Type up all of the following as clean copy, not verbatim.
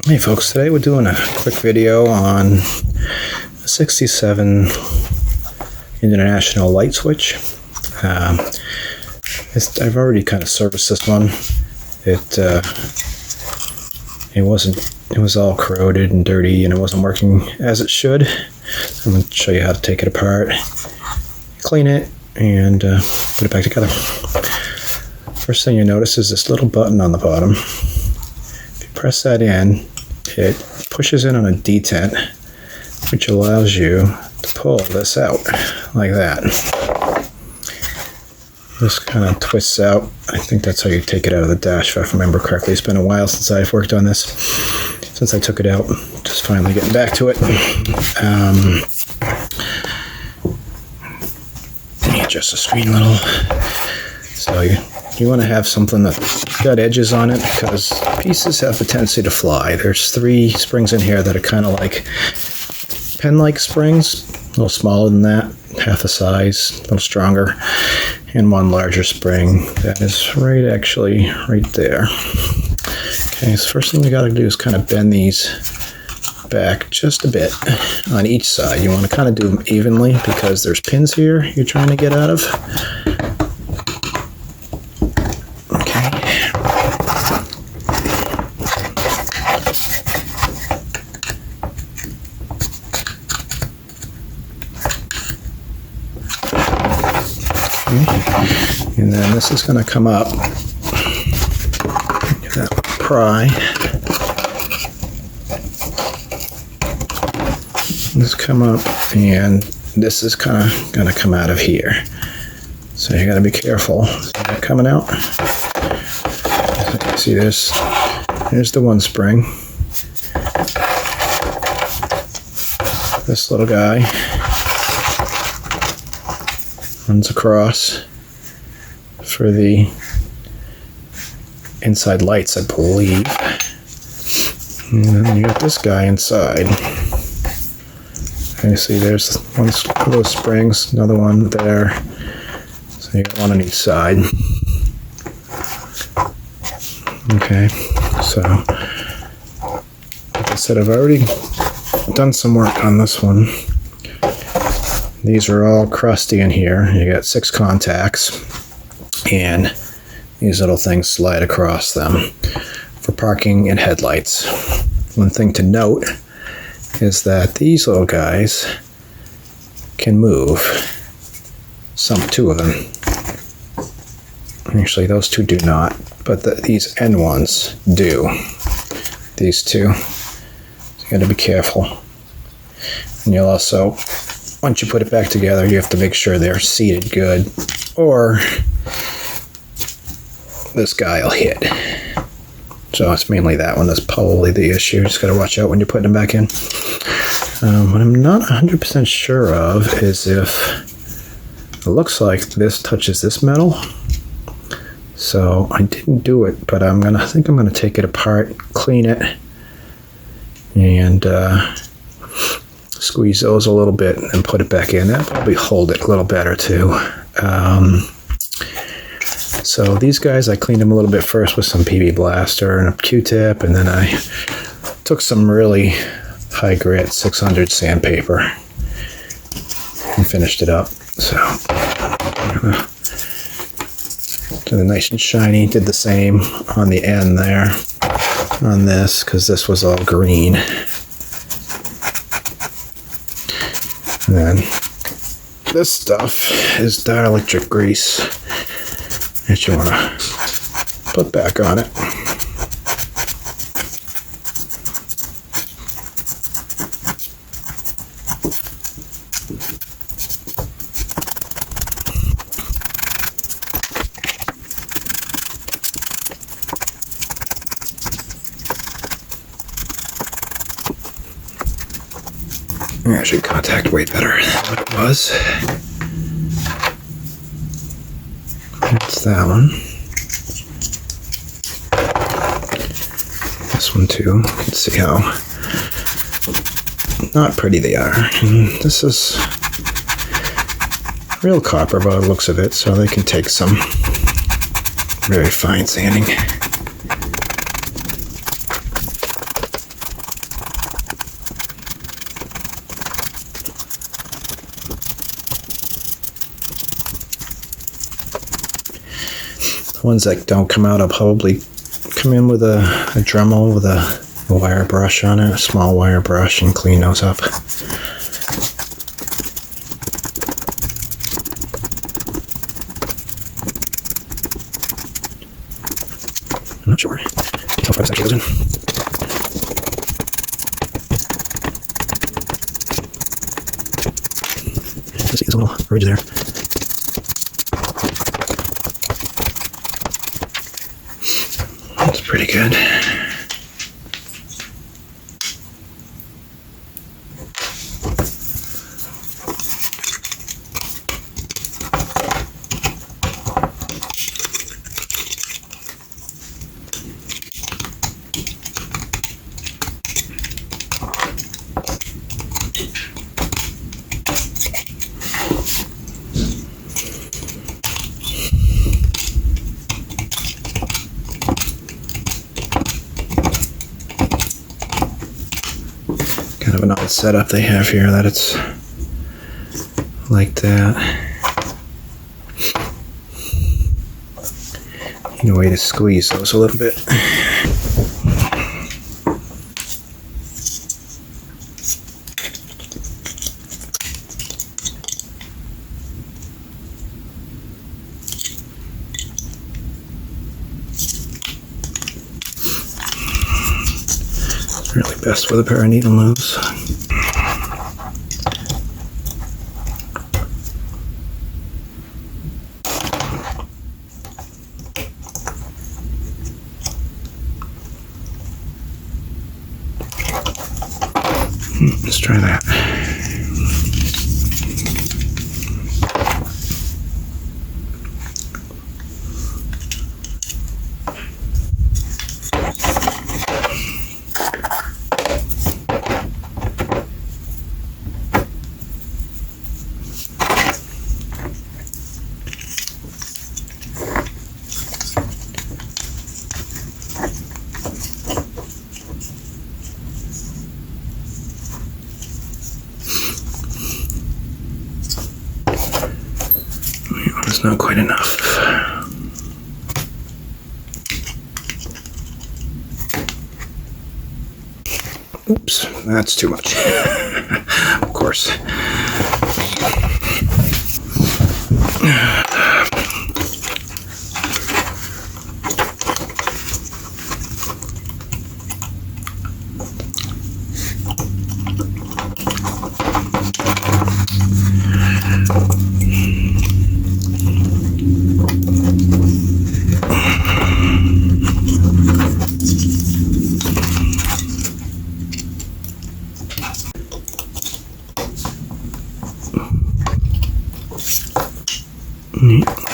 Hey folks, today we're doing a quick video on a 67 International light switch. I've already kind of serviced this one. It was all corroded and dirty and it wasn't working as it should. I'm going to show you how to take it apart, clean it, and put it back together. First thing you notice is this little button on the bottom. If you press that in, it pushes in on a detent, which allows you to pull this out like that. This kind of twists out. I think that's how you take it out of the dash, if I remember correctly. It's been a while since I've worked on this, since I took it out. Just finally getting back to it. Adjust the screen a little. So you want to have something that's got edges on it, because pieces have a tendency to fly. There's 3 springs in here that are kind of like pen-like springs, a little smaller than that, half the size, a little stronger, and 1 larger spring that is right there. Okay, so first thing we got to do is kind of bend these back just a bit on each side. You want to kind of do them evenly because there's pins here you're trying to get out of. And then this is going to come up. Get that pry. This come up, and this is kind of going to come out of here. So you got to be careful. See that coming out? See, there's the 1 spring. This little guy runs across for the inside lights, I believe. And then you got this guy inside. You see there's one of those springs, another one there. So you got 1 on each side. Okay, so like I said, I've already done some work on this one. These are all crusty in here. You got 6 contacts, and these little things slide across them for parking and headlights. One thing to note is that these little guys can move. 2 of them. Actually, those 2 do not, but these end ones do. These 2. So you got to be careful. And you'll also, once you put it back together, you have to make sure they're seated good, or this guy will hit. So it's mainly that one that's probably the issue. Just got to watch out when you're putting them back in. What I'm not 100% sure of is if it looks like this touches this metal. So I didn't do it, but I think I'm gonna take it apart, clean it, and squeeze those a little bit and put it back in. That'll probably hold it a little better too. So these guys, I cleaned them a little bit first with some PB Blaster and a Q-tip, and then I took some really high grit 600 sandpaper and finished it up. So did it nice and shiny. Did the same on the end there on this, because this was all green. And then this stuff is dielectric grease that you want to put back on it. I should contact way better than what it was. That's that one. This one too. You can see how not pretty they are. And this is real copper by the looks of it, so they can take some very fine sanding. Ones that don't come out, I'll probably come in with a Dremel with a wire brush on it, a small wire brush, and clean those up. I'm not sure how far this actually goes in. You see there's a little ridge there. That's pretty good. Kind of an odd setup they have here, that it's like that. Need a way to squeeze those a little bit. Really best with a pair of needle nose. Let's try that. It's not quite enough. Oops, that's too much. Of course.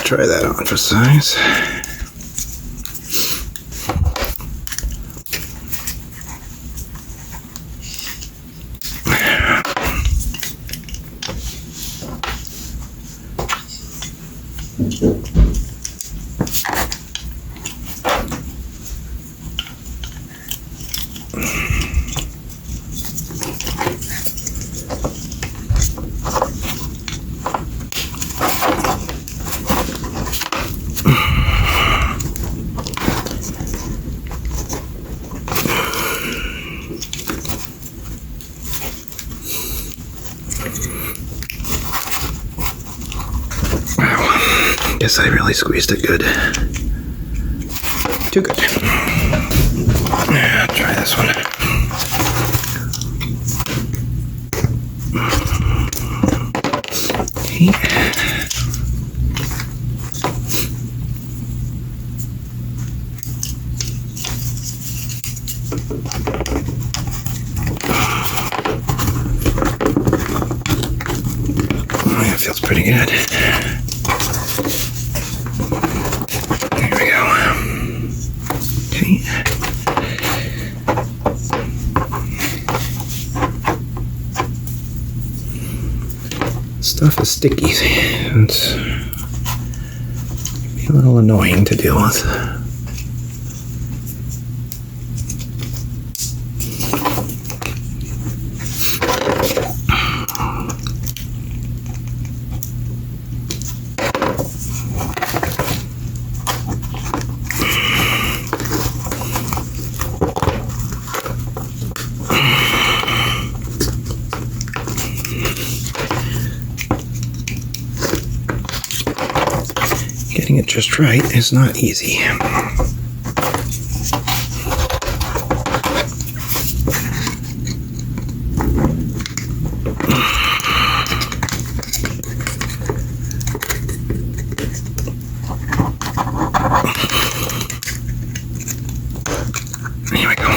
Try that on for size. Guess I really squeezed it good. Too good. Try this one. Okay. Oh, yeah, feels pretty good. There we go. Okay. Stuff is sticky. It's a little annoying to deal with. just right is not easy. Here we go.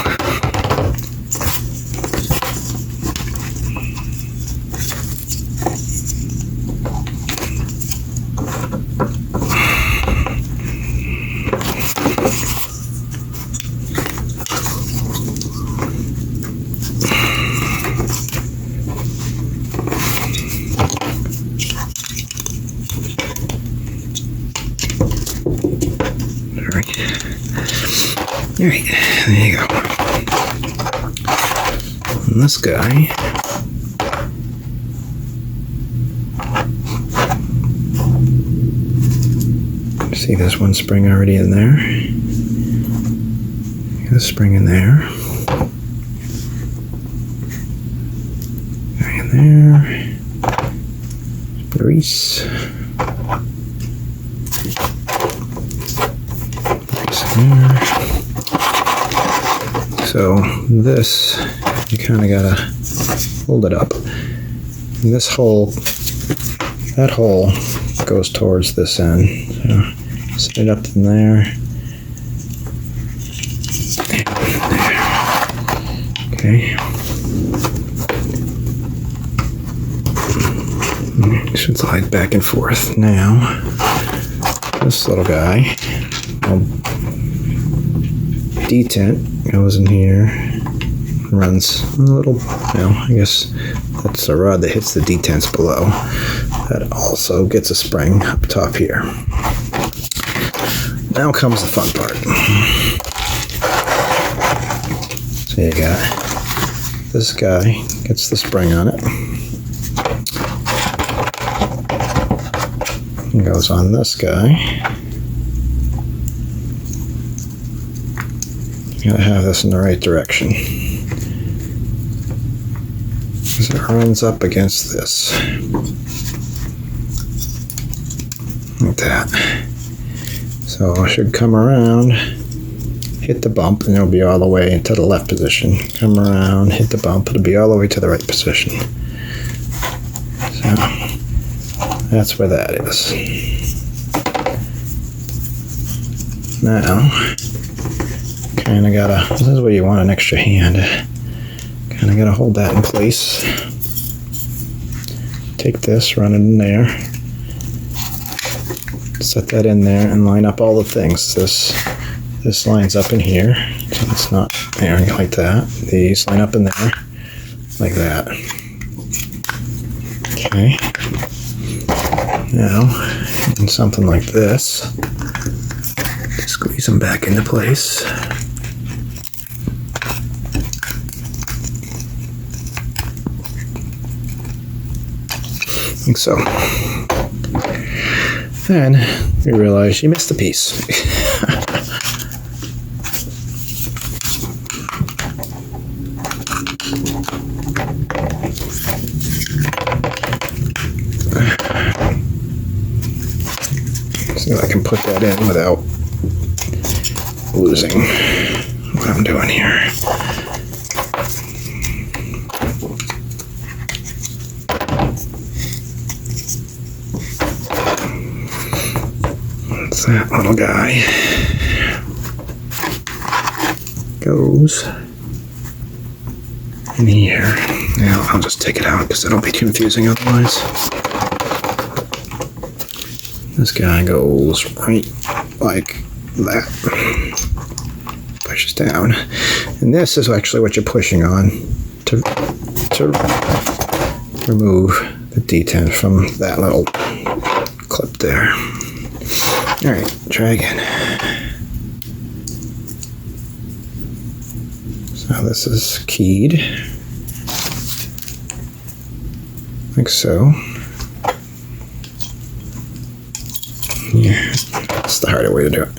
All right, there you go. And this guy, see there's one spring already in there. Got a spring in there. Right in there. Grease. Grease in there. So this, you kind of gotta hold it up. And this hole, that hole goes towards this end. So set it up in there. Okay. Should slide back and forth. Now, this little guy, detent goes in here, runs a little, I guess that's a rod that hits the detents below. That also gets a spring up top here. Now comes the fun part. So you got this guy, gets the spring on it. It goes on this guy. You gotta have this in the right direction. As it runs up against this. Like that. So I should come around, hit the bump, and it'll be all the way to the left position. Come around, hit the bump, it'll be all the way to the right position. So that's where that is. Now, kind of gotta, this is where you want an extra hand. Kind of gotta hold that in place. Take this, run it in there. Set that in there and line up all the things. This lines up in here, so it's not there like that. These line up in there like that. Okay. Now, in something like this, squeeze them back into place. Like so. Then you realize you missed a piece. See if I can put that in without losing what I'm doing here. That little guy goes in here. Now I'll just take it out because it'll be confusing otherwise. This guy goes right like that. Pushes down. And this is actually what you're pushing on to remove the detent from that little clip there. Alright, try again. So this is keyed. Like so. Yeah, that's the harder way to do it.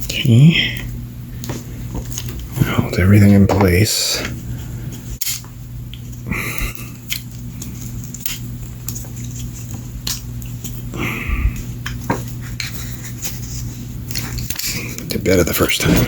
Okay. Hold everything in place. better the first time.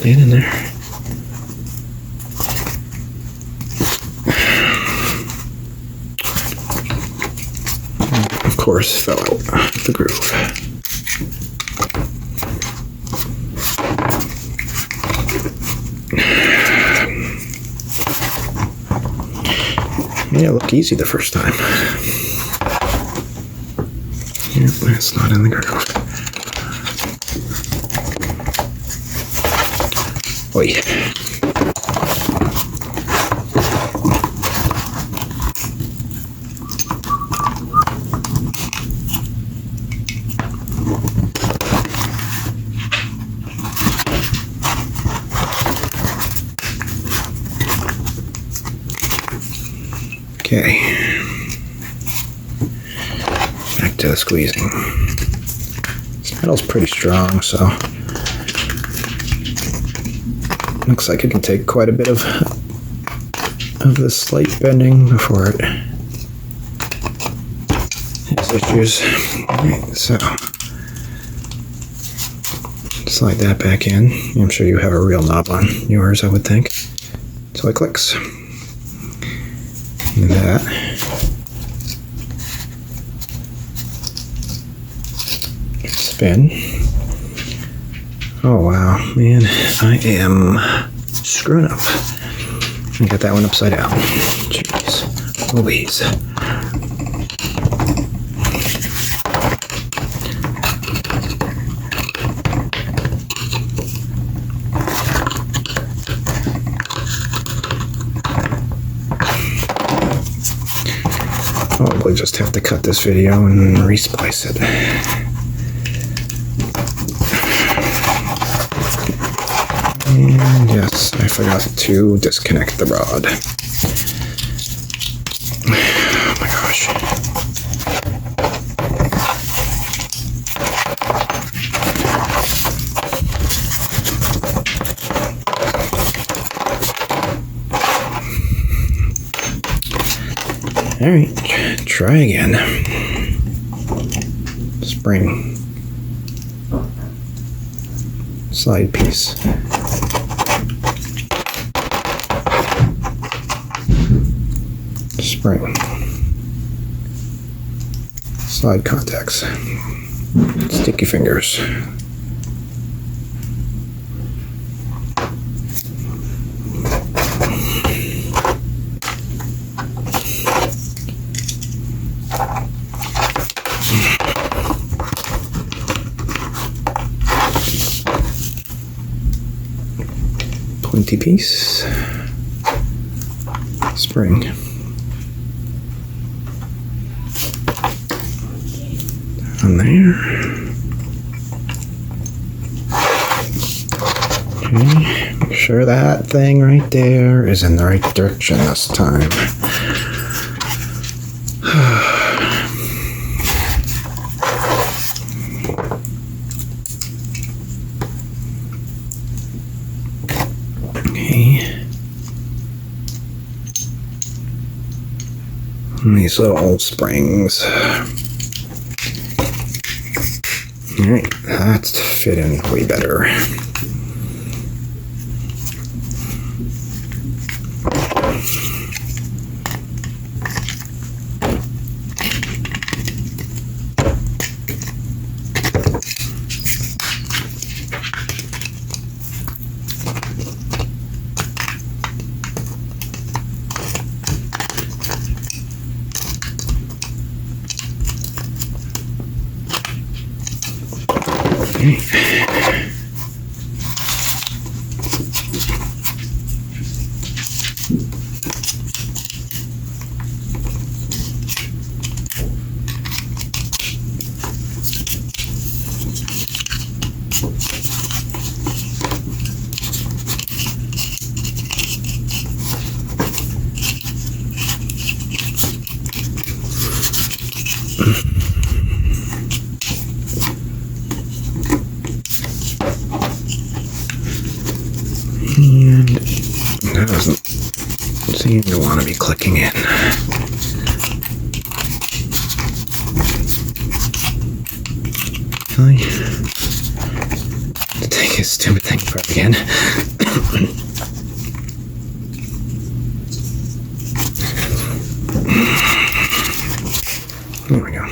Get in there. Of course, fell out the groove. Yeah, look easy the first time. Yep, that's not in the groove. Oi. Okay. Back to the squeezing. This metal's pretty strong, so looks like it can take quite a bit of the slight bending before it has issues. Alright, so slide that back in. I'm sure you have a real knob on yours, I would think. So it clicks. And that. Spin. Oh wow, man, I am screwing up. I got that one upside down. Jeez Louise. Probably just have to cut this video and resplice it. And yes, I forgot to disconnect the rod. Oh my gosh. Alright, try again. Spring. Slide piece. Spring. Slide contacts. Sticky fingers. Pointy piece. Spring. On there. Okay, make sure that thing right there is in the right direction this time. Okay. And these little springs. Alright, that's fit in way better. seem to want to be clicking in. Really? To take his stupid thing apart again. There we go.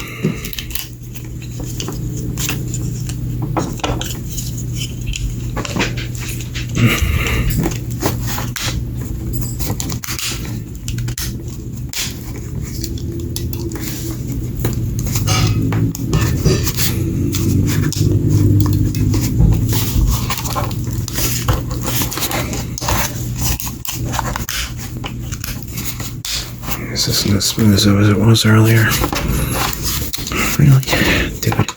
This isn't as smooth as it was earlier. Really? Dude.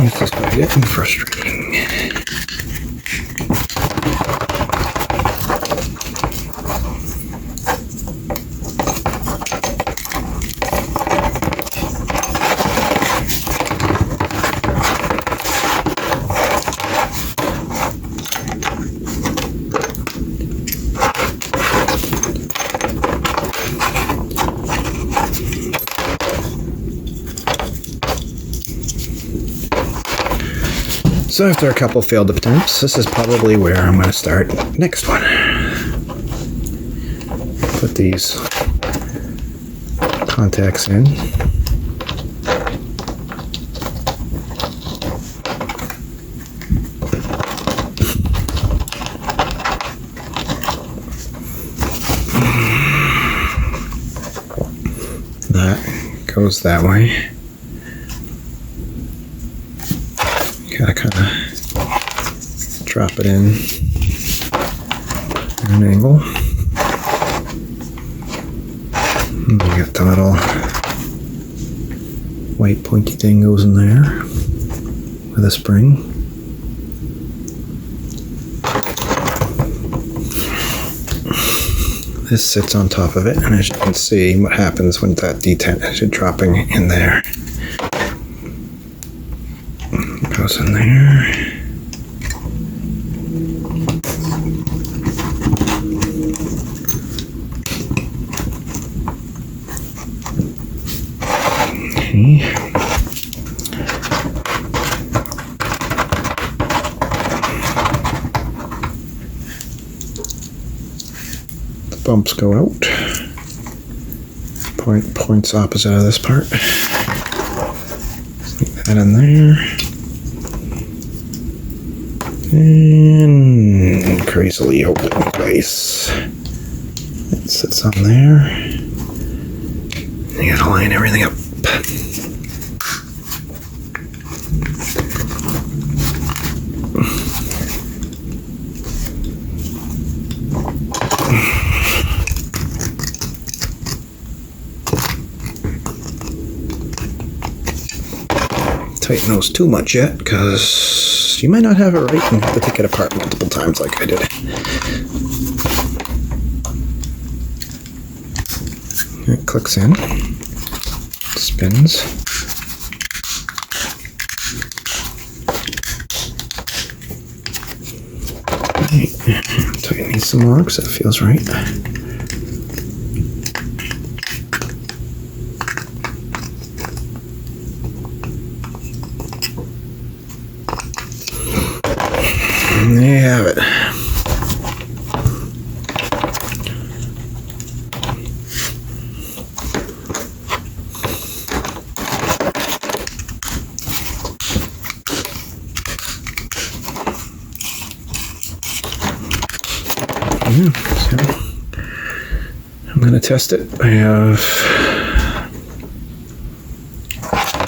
This is getting frustrating. So after a couple failed attempts, this is probably where I'm going to start next one. Put these contacts in. That goes that way. Gotta kind of drop it in at an angle. And we got the little white pointy thing goes in there with a spring. This sits on top of it, and as you can see, what happens when that detent is dropping in there. Goes in there. Okay. The bumps go out. Points opposite of this part. Leave that in there. And crazily open place. It sits on there. You gotta line everything up. Tighten those too much yet, because you might not have it right and have to take it apart multiple times like I did. It clicks in, spins. Tighten these some more because that feels right. And there you have it. So I'm going to test it. I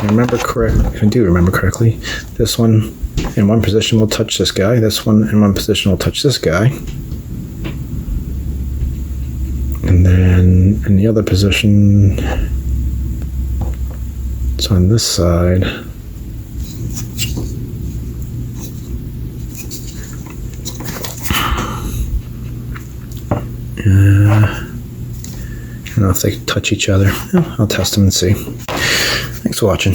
remember correct. If I do remember correctly, this one in one position will touch this guy. This one in one position will touch this guy. And then in the other position, it's on this side. I don't know if they touch each other. I'll test them and see. Thanks for watching.